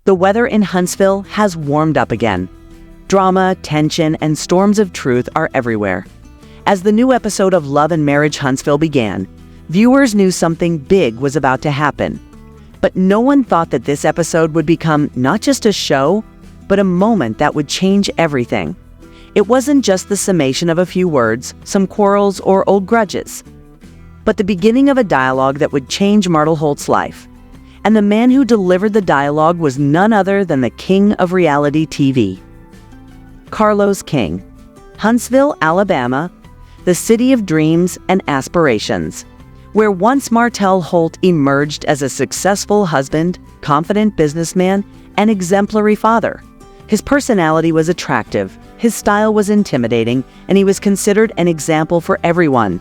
The weather in Huntsville has warmed up again. Drama, tension, and storms of truth are everywhere. As the new episode of L&MH Huntsville began, viewers knew something big was about to happen. But no one thought that this episode would become not just a show, but a moment that would change everything. It wasn't just the summation of a few words, some quarrels, or old grudges, but the beginning of a dialogue that would change Martel Holt's life. And the man who delivered the dialogue was none other than the king of reality TV. Carlos King. Huntsville, Alabama, the city of dreams and aspirations, where once Martel Holt emerged as a successful husband, confident businessman, and exemplary father. His personality was attractive, his style was intimidating, and he was considered an example for everyone.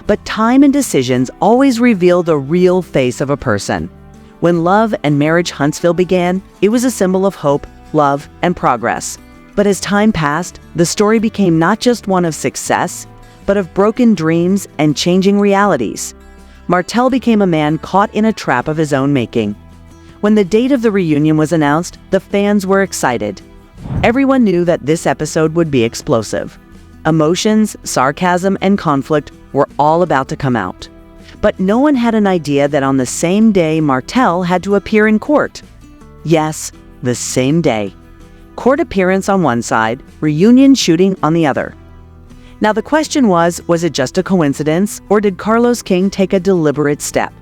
But time and decisions always reveal the real face of a person. When L&MH Huntsville began, it was a symbol of hope, love, and progress. But as time passed, the story became not just one of success, but of broken dreams and changing realities. Martel became a man caught in a trap of his own making. When the date of the reunion was announced, the fans were excited. Everyone knew that this episode would be explosive. Emotions, sarcasm, and conflict were all about to come out. But no one had an idea that on the same day Martel had to appear in court. Yes, the same day. Court appearance on one side, reunion shooting on the other. Now the question was it just a coincidence, or did Carlos King take a deliberate step?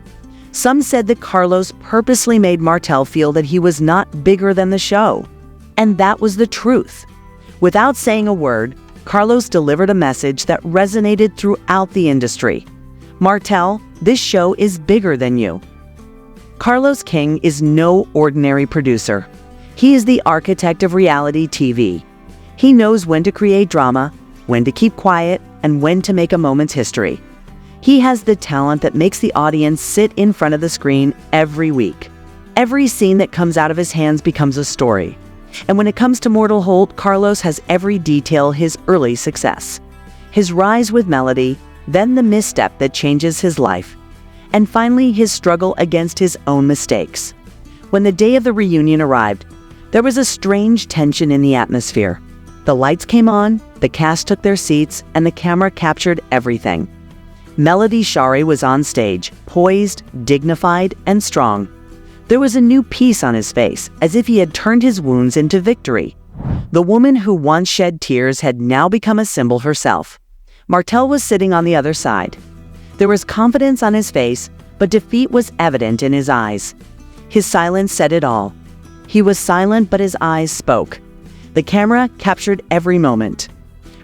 Some said that Carlos purposely made Martel feel that he was not bigger than the show. And that was the truth. Without saying a word, Carlos delivered a message that resonated throughout the industry. Martel, this show is bigger than you. Carlos King is no ordinary producer. He is the architect of reality TV. He knows when to create drama, when to keep quiet, and when to make a moment's history. He has the talent that makes the audience sit in front of the screen every week. Every scene that comes out of his hands becomes a story. And when it comes to Martel Holt, Carlos has every detail his early success. His rise with Melody, then the misstep that changes his life, and finally his struggle against his own mistakes. When the day of the reunion arrived, there was a strange tension in the atmosphere. The lights came on, the cast took their seats, and the camera captured everything. Melody Shari was on stage, poised, dignified, and strong. There was a new peace on his face, as if he had turned his wounds into victory. The woman who once shed tears had now become a symbol herself. Martel was sitting on the other side. There was confidence on his face, but defeat was evident in his eyes. His silence said it all. He was silent, but his eyes spoke. The camera captured every moment.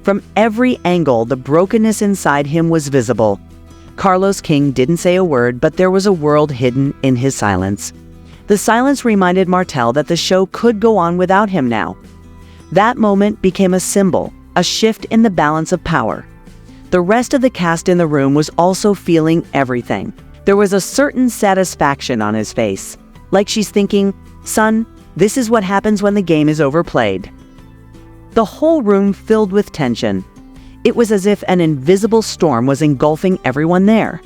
From every angle, the brokenness inside him was visible. Carlos King didn't say a word, but there was a world hidden in his silence. The silence reminded Martel that the show could go on without him now. That moment became a symbol, a shift in the balance of power. The rest of the cast in the room was also feeling everything. There was a certain satisfaction on his face, like she's thinking, "Son, this is what happens when the game is overplayed." The whole room filled with tension. It was as if an invisible storm was engulfing everyone there.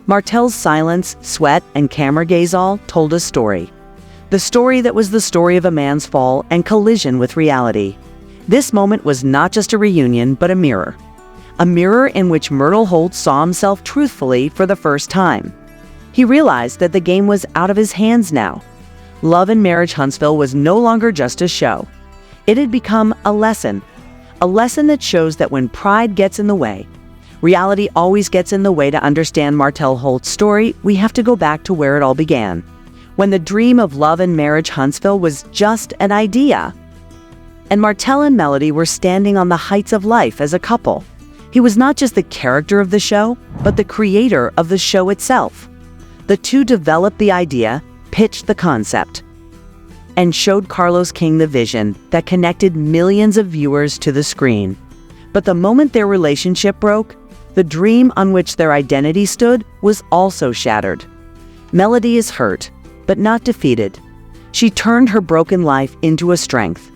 Martel's silence, sweat, and camera gaze all told a story. The story that was the story of a man's fall and collision with reality. This moment was not just a reunion, but a mirror. A mirror in which Martel Holt saw himself truthfully for the first time. He realized that the game was out of his hands now. L&MH Huntsville was no longer just a show. It had become a lesson that shows that when pride gets in the way, reality always gets in the way. To understand Martel Holt's story, we have to go back to where it all began, when the dream of L&MH Huntsville was just an idea. And Martel and Melody were standing on the heights of life as a couple. He was not just the character of the show, but the creator of the show itself. The two developed the idea, pitched the concept, and showed Carlos King the vision that connected millions of viewers to the screen. But the moment their relationship broke, the dream on which their identity stood was also shattered. Melody is hurt, but not defeated. She turned her broken life into a strength.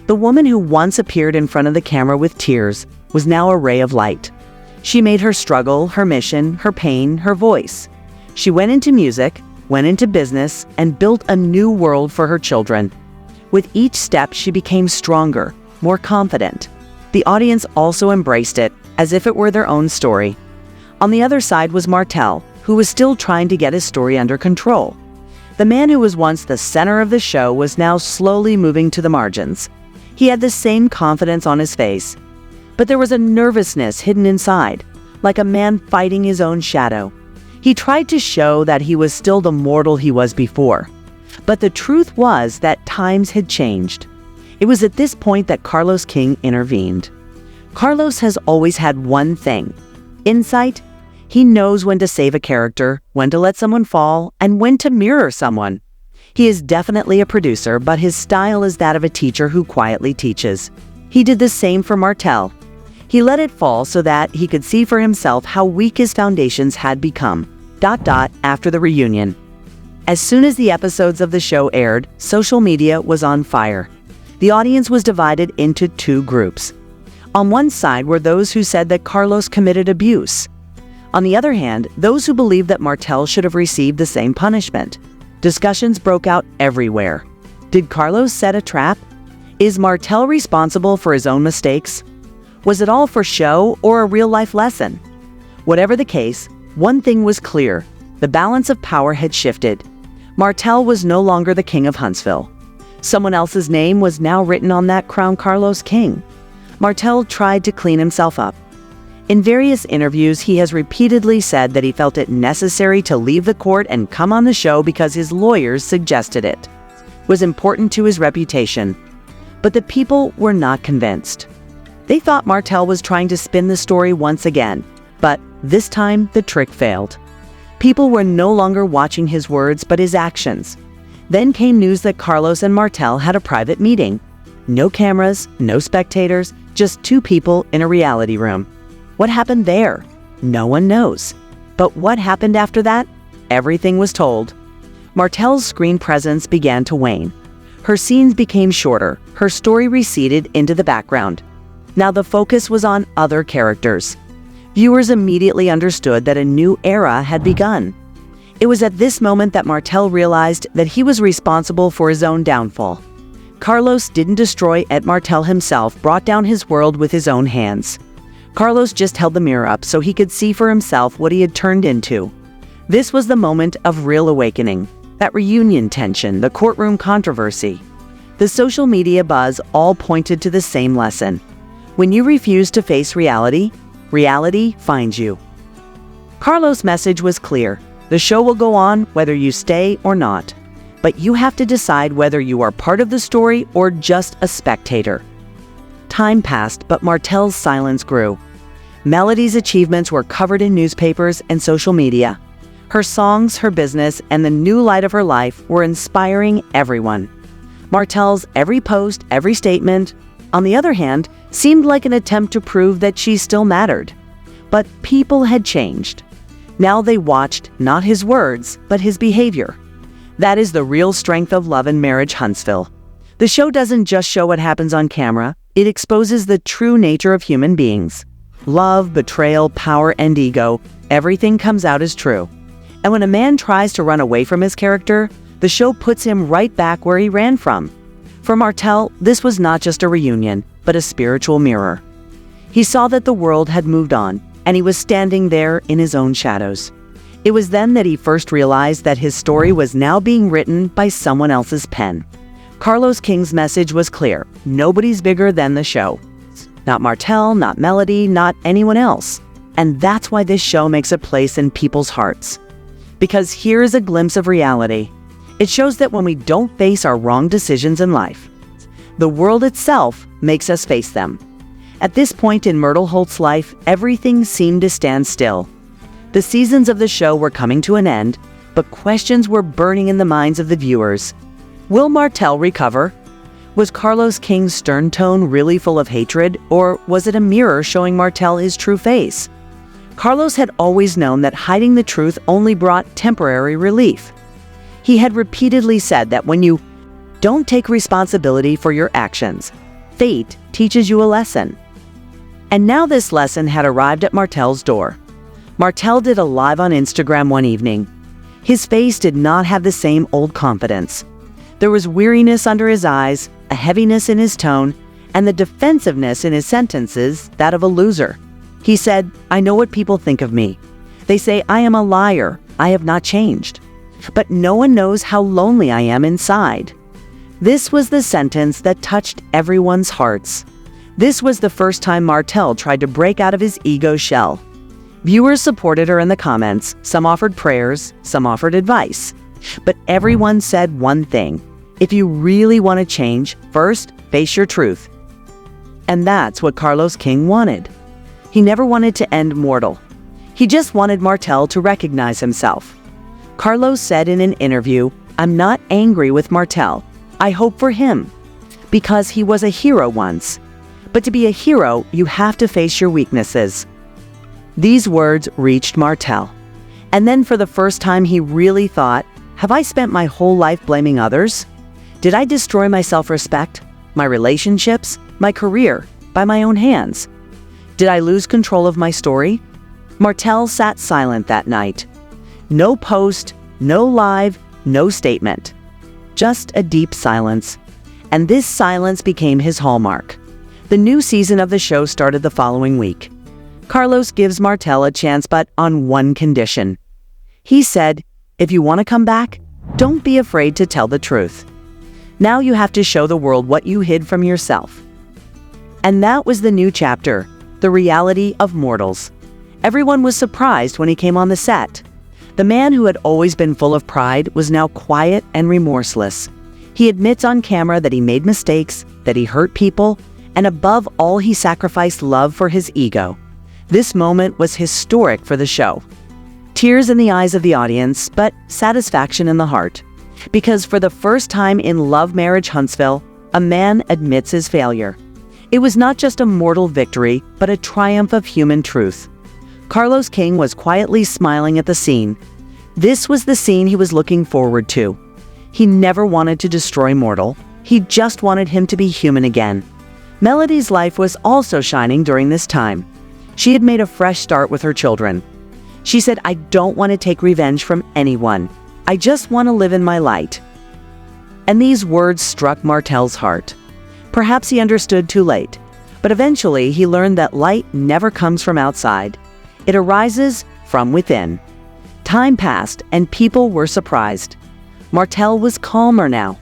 The woman who once appeared in front of the camera with tears was now a ray of light. She made her struggle, her mission, her pain, her voice. She went into music, went into business, and built a new world for her children. With each step, she became stronger, more confident. The audience also embraced it, as if it were their own story. On the other side was Martel, who was still trying to get his story under control. The man who was once the center of the show was now slowly moving to the margins. He had the same confidence on his face, but there was a nervousness hidden inside, like a man fighting his own shadow. He tried to show that he was still the mortal he was before, but the truth was that times had changed. It was at this point that Carlos King intervened. Carlos has always had one thing: insight. He knows when to save a character, when to let someone fall, and when to mirror someone. He is definitely a producer, but his style is that of a teacher who quietly teaches. He did the same for Martel. He let it fall so that he could see for himself how weak his foundations had become. After the reunion. As soon as the episodes of the show aired, social media was on fire. The audience was divided into two groups. On one side were those who said that Carlos committed abuse. On the other hand, those who believed that Martel should have received the same punishment. Discussions broke out everywhere. Did Carlos set a trap? Is Martel responsible for his own mistakes? Was it all for show or a real-life lesson? Whatever the case, one thing was clear: the balance of power had shifted. Martel was no longer the king of Huntsville. Someone else's name was now written on that crown. Carlos King. Martel tried to clean himself up. In various interviews, he has repeatedly said that he felt it necessary to leave the court and come on the show because his lawyers suggested it. It was important to his reputation. But the people were not convinced. They thought Martel was trying to spin the story once again, but this time the trick failed. People were no longer watching his words but his actions. Then came news that Carlos and Martel had a private meeting. No cameras, no spectators, just two people in a reality room. What happened there? No one knows. But what happened after that? Everything was told. Martel's screen presence began to wane. Her scenes became shorter. Her story receded into the background. Now the focus was on other characters. Viewers immediately understood that a new era had begun. It was at this moment that Martel realized that he was responsible for his own downfall. Carlos didn't destroy it. Martel himself brought down his world with his own hands. Carlos just held the mirror up so he could see for himself what he had turned into. This was the moment of real awakening. That reunion tension, the courtroom controversy, the social media buzz all pointed to the same lesson. When you refuse to face reality, reality finds you. Carlos' message was clear. The show will go on whether you stay or not. But you have to decide whether you are part of the story or just a spectator. Time passed, but Martel's silence grew. Melody's achievements were covered in newspapers and social media. Her songs, her business, and the new light of her life were inspiring everyone. Martel's every post, every statement, on the other hand, seemed like an attempt to prove that she still mattered. But people had changed. Now they watched not his words, but his behavior. That is the real strength of Love and Marriage Huntsville. The show doesn't just show what happens on camera, it exposes the true nature of human beings. Love, betrayal, power, and ego, everything comes out as true. And when a man tries to run away from his character, the show puts him right back where he ran from. For Martel, this was not just a reunion, but a spiritual mirror. He saw that the world had moved on, and he was standing there in his own shadows. It was then that he first realized that his story was now being written by someone else's pen. Carlos King's message was clear: nobody's bigger than the show. Not Martel, not Melody, not anyone else. And that's why this show makes a place in people's hearts. Because here is a glimpse of reality. It shows that when we don't face our wrong decisions in life, the world itself makes us face them. At this point in Martel Holt's life, everything seemed to stand still. The seasons of the show were coming to an end, but questions were burning in the minds of the viewers. Will Martel recover? Was Carlos King's stern tone really full of hatred, or was it a mirror showing Martel his true face? Carlos had always known that hiding the truth only brought temporary relief. He had repeatedly said that when you don't take responsibility for your actions, fate teaches you a lesson. And now this lesson had arrived at Martel's door. Martel did a live on Instagram one evening. His face did not have the same old confidence. There was weariness under his eyes, a heaviness in his tone, and the defensiveness in his sentences, that of a loser. He said, "I know what people think of me. They say I am a liar. I have not changed. But no one knows how lonely I am inside." This was the sentence that touched everyone's hearts. This was the first time Martel tried to break out of his ego shell. Viewers supported her in the comments. Some offered prayers, some offered advice. But everyone said one thing: if you really want to change, first, face your truth. And that's what Carlos King wanted. He never wanted to end mortal. He just wanted Martel to recognize himself. Carlos said in an interview, "I'm not angry with Martel. I hope for him, because he was a hero once. But to be a hero, you have to face your weaknesses." These words reached Martel. And then for the first time he really thought, have I spent my whole life blaming others? Did I destroy my self-respect, my relationships, my career, by my own hands? Did I lose control of my story? Martel sat silent that night. No post, no live, no statement. Just a deep silence. And this silence became his hallmark. The new season of the show started the following week. Carlos gives Martel a chance, but on one condition. He said, "If you want to come back, don't be afraid to tell the truth. Now you have to show the world what you hid from yourself." And that was the new chapter, the reality of mortals. Everyone was surprised when he came on the set. The man who had always been full of pride was now quiet and remorseless. He admits on camera that he made mistakes, that he hurt people, and above all, he sacrificed love for his ego. This moment was historic for the show. Tears in the eyes of the audience, but satisfaction in the heart. Because for the first time in Love, Marriage, Huntsville, a man admits his failure. It was not just a mortal victory, but a triumph of human truth. Carlos King was quietly smiling at the scene. This was the scene he was looking forward to. He never wanted to destroy mortal. He just wanted him to be human again. Melody's life was also shining during this time. She had made a fresh start with her children. She said, "I don't want to take revenge from anyone. I just want to live in my light." And these words struck Martel's heart. Perhaps he understood too late, but eventually he learned that light never comes from outside. It arises from within. Time passed and people were surprised. Martel was calmer now.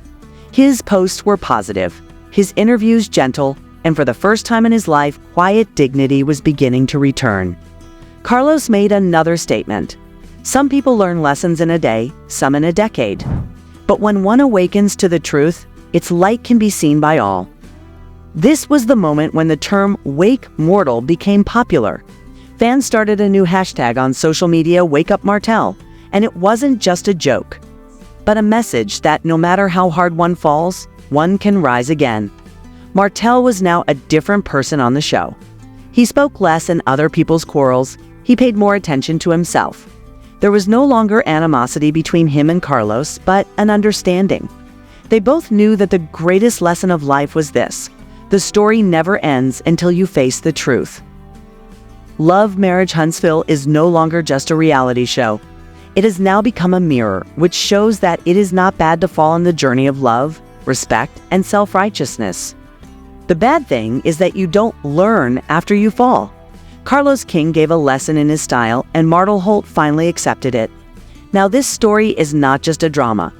His posts were positive, his interviews gentle, and for the first time in his life, quiet dignity was beginning to return. Carlos made another statement. Some people learn lessons in a day, some in a decade. But when one awakens to the truth, its light can be seen by all. This was the moment when the term "wake mortal" became popular. Fans started a new hashtag on social media, Wake Up Martel, and it wasn't just a joke, but a message that no matter how hard one falls, one can rise again. Martel was now a different person on the show. He spoke less in other people's quarrels. He paid more attention to himself. There was no longer animosity between him and Carlos, but an understanding. They both knew that the greatest lesson of life was this: the story never ends until you face the truth. Love, Marriage, Huntsville is no longer just a reality show. It has now become a mirror, which shows that it is not bad to fall on the journey of love, respect, and self-righteousness. The bad thing is that you don't learn after you fall. Carlos King gave a lesson in his style, and Martel Holt finally accepted it. Now this story is not just a drama.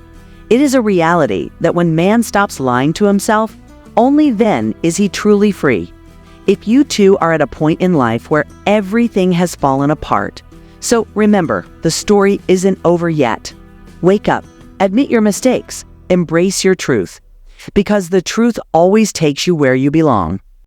It is a reality that when man stops lying to himself, only then is he truly free. If you too are at a point in life where everything has fallen apart, so remember, the story isn't over yet. Wake up, admit your mistakes, embrace your truth, because the truth always takes you where you belong.